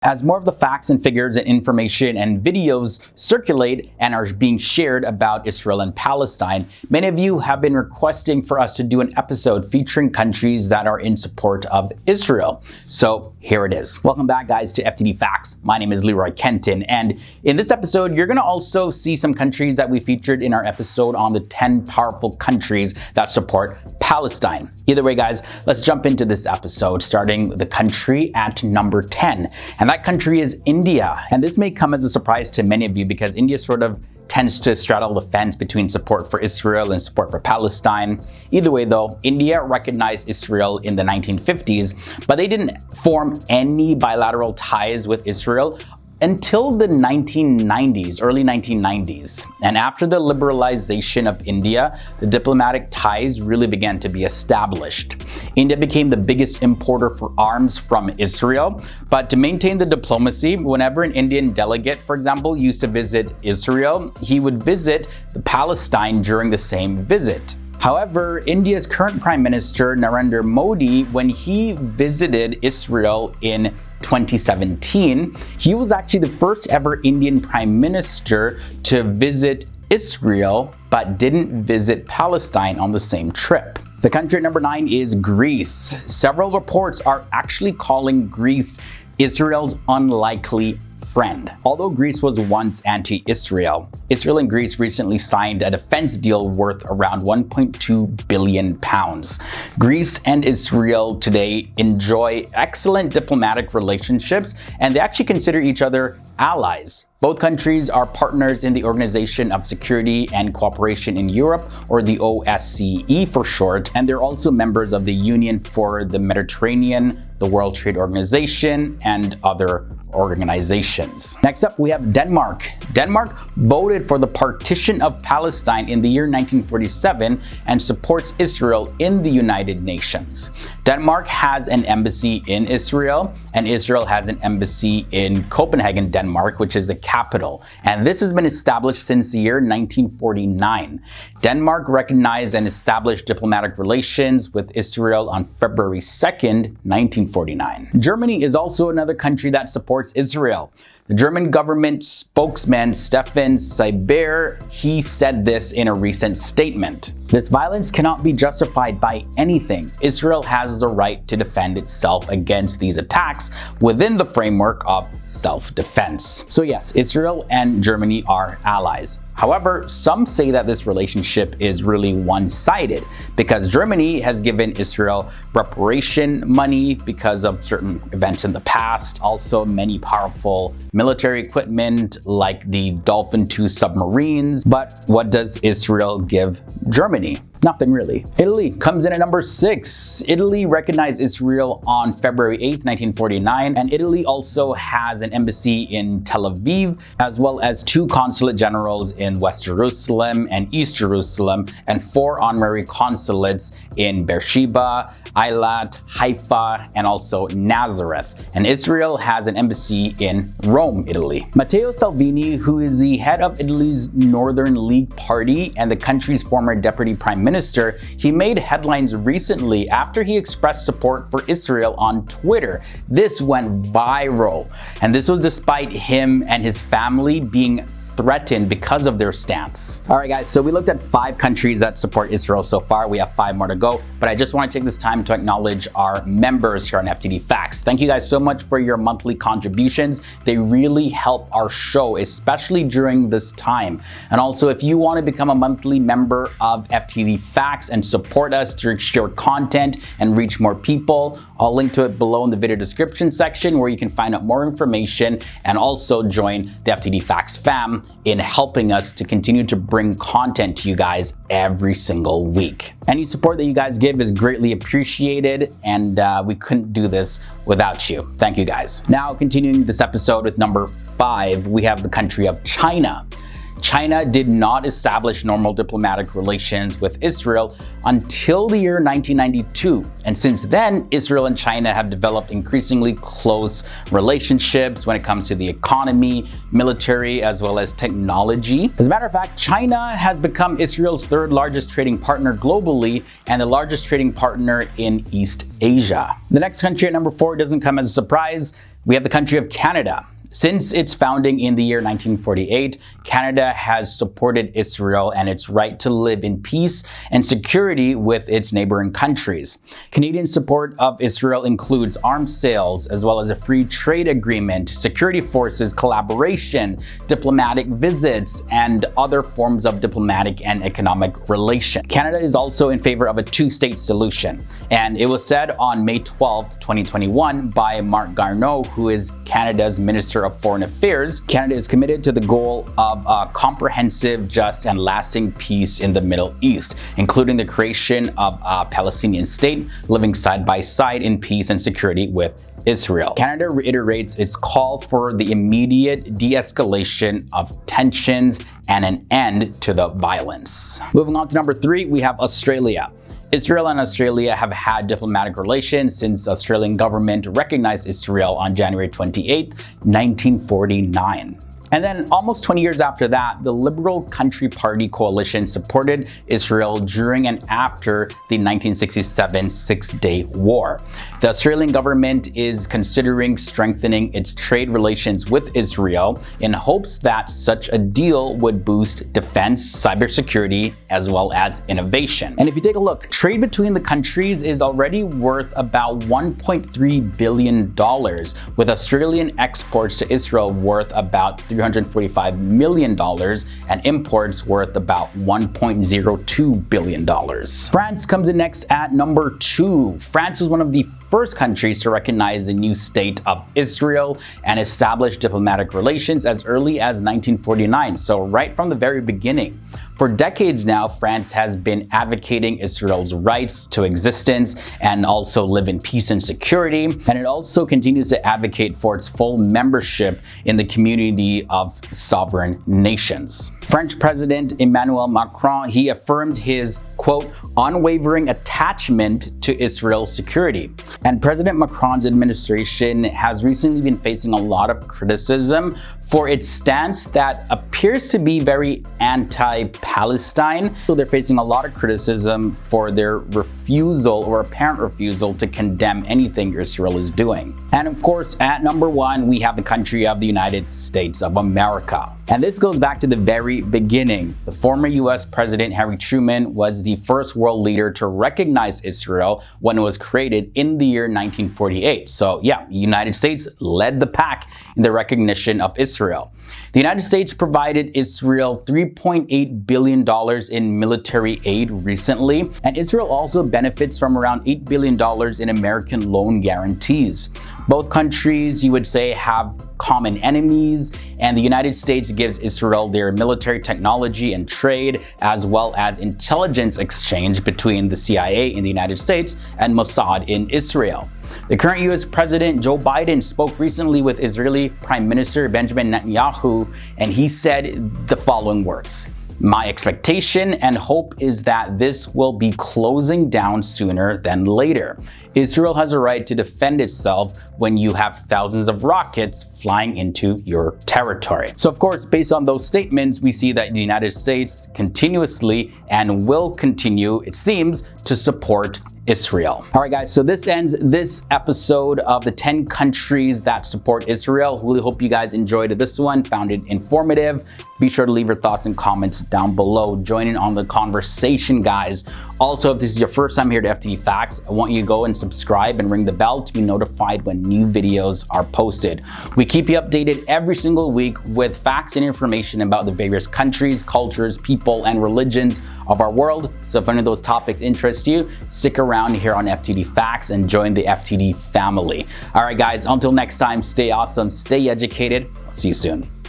As more of the facts and figures and information and videos circulate and are being shared about Israel and Palestine, many of you have been requesting for us to do an episode featuring countries that are in support of Israel. So here it is. Welcome back, guys, to FTD Facts. My name is Leroy Kenton, and in this episode, you're going to also see some countries that we featured in our episode on the 10 powerful countries that support Palestine. Either way, guys, let's jump into this episode, starting with the country at number 10. And that country is India. And this may come as a surprise to many of you because India sort of tends to straddle the fence between support for Israel and support for Palestine. Either way, though, India recognized Israel in the 1950s, but they didn't form any bilateral ties with Israel until the 1990s, early 1990s. And after the liberalization of India, the diplomatic ties really began to be established. India became the biggest importer for arms from Israel, but to maintain the diplomacy, whenever an Indian delegate, for example, used to visit Israel, he would visit Palestine during the same visit. However, India's current Prime Minister, Narendra Modi, when he visited Israel in 2017, he was actually the first ever Indian Prime Minister to visit Israel, but didn't visit Palestine on the same trip. The country at number 9 is Greece. Several reports are actually calling Greece Israel's unlikely friend. Although Greece was once anti-Israel, Israel and Greece recently signed a defense deal worth around 1.2 billion pounds. Greece and Israel today enjoy excellent diplomatic relationships, and they actually consider each other allies. Both countries are partners in the Organization of Security and Cooperation in Europe, or the OSCE for short, and they're also members of the Union for the Mediterranean, the World Trade Organization, and other organizations. Next up, we have Denmark. Denmark voted for the partition of Palestine in the year 1947 and supports Israel in the United Nations. Denmark has an embassy in Israel, and Israel has an embassy in Copenhagen, Denmark, which is the capital. And this has been established since the year 1949. Denmark recognized and established diplomatic relations with Israel on February 2nd, 1949. Germany is also another country that supports Israel. The German government spokesman Stefan Seibert, he said this in a recent statement. This violence cannot be justified by anything. Israel has the right to defend itself against these attacks within the framework of self-defense. So yes, Israel and Germany are allies. However, some say that this relationship is really one-sided because Germany has given Israel reparation money because of certain events in the past, also many powerful military equipment like the Dolphin II submarines. But what does Israel give Germany? Nothing really. Italy comes in at number 6. Italy recognized Israel on February 8th, 1949, and Italy also has an embassy in Tel Aviv, as well as 2 consulate generals in West Jerusalem and East Jerusalem, and 4 honorary consulates in Beersheba, Eilat, Haifa, and also Nazareth. And Israel has an embassy in Rome, Italy. Matteo Salvini, who is the head of Italy's Northern League Party and the country's former deputy prime minister, he made headlines recently after he expressed support for Israel on Twitter. This went viral, and this was despite him and his family being threatened because of their stance. All right, guys, so we looked at 5 countries that support Israel so far. We have 5 more to go, but I just want to take this time to acknowledge our members here on FTD Facts. Thank you guys so much for your monthly contributions. They really help our show, especially during this time. And also, if you want to become a monthly member of FTD Facts and support us to share content and reach more people, I'll link to it below in the video description section where you can find out more information and also join the FTD Facts fam in helping us to continue to bring content to you guys every single week. Any support that you guys give is greatly appreciated, and we couldn't do this without you. Thank you guys. Now, continuing this episode with number 5, we have the country of China. China did not establish normal diplomatic relations with Israel until the year 1992. And since then, Israel and China have developed increasingly close relationships when it comes to the economy, military, as well as technology. As a matter of fact, China has become Israel's 3rd largest trading partner globally and the largest trading partner in East Asia. The next country at number 4 doesn't come as a surprise. we have the country of Canada. Since its founding in the year 1948, Canada has supported Israel and its right to live in peace and security with its neighboring countries. Canadian support of Israel includes arms sales, as well as a free trade agreement, security forces collaboration, diplomatic visits, and other forms of diplomatic and economic relation. Canada is also in favor of a two-state solution, and it was said on May 12, 2021 by Marc Garneau, who is Canada's Minister of Foreign Affairs. Canada is committed to the goal of a comprehensive, just, and lasting peace in the Middle East, including the creation of a Palestinian state living side by side in peace and security with Israel. Canada reiterates its call for the immediate de-escalation of tensions and an end to the violence. Moving on to number 3, we have Australia. Israel and Australia have had diplomatic relations since the Australian government recognized Israel on January 28, 1949. And then almost 20 years after that, the Liberal Country Party coalition supported Israel during and after the 1967 Six-Day War. The Australian government is considering strengthening its trade relations with Israel in hopes that such a deal would boost defense, cybersecurity, as well as innovation. And if you take a look, trade between the countries is already worth about $1.3 billion, with Australian exports to Israel worth about $345 million and imports worth about $1.02 billion. France comes in next at number 2. France is one of the first countries to recognize the new state of Israel and establish diplomatic relations as early as 1949, so right from the very beginning. For decades now, France has been advocating Israel's rights to existence and also live in peace and security, and it also continues to advocate for its full membership in the community of sovereign nations. French President Emmanuel Macron, he affirmed his, quote, unwavering attachment to Israel's security. And President Macron's administration has recently been facing a lot of criticism for its stance that appears to be very anti-Palestine. So they're facing a lot of criticism for their refusal or apparent refusal to condemn anything Israel is doing. And of course, at number 1, we have the country of the United States of America. And this goes back to the very beginning. The former US President Harry Truman was the first world leader to recognize Israel when it was created in the year 1948. So yeah, the United States led the pack in the recognition of Israel. The United States provided Israel $3.8 billion in military aid recently, and Israel also benefits from around $8 billion in American loan guarantees. Both countries, you would say, have common enemies, and the United States gives Israel their military technology and trade, as well as intelligence exchange between the CIA in the United States and Mossad in Israel. The current US President Joe Biden spoke recently with Israeli Prime Minister Benjamin Netanyahu, and he said the following words: "My expectation and hope is that this will be closing down sooner than later. Israel has a right to defend itself when you have thousands of rockets flying into your territory." So of course, based on those statements, we see that the United States continuously and will continue, it seems, to support Israel. All right, guys, so this ends this episode of the 10 countries that support Israel. Really hope you guys enjoyed this one, found it informative. Be sure to leave your thoughts and comments down below. Join in on the conversation, guys. Also, if this is your first time here to FTD Facts, I want you to go and subscribe and ring the bell to be notified when new videos are posted. We keep you updated every single week with facts and information about the various countries, cultures, people, and religions of our world. So if any of those topics interest you, stick around here on FTD Facts and join the FTD family. All right, guys, until next time, stay awesome, stay educated. I'll see you soon.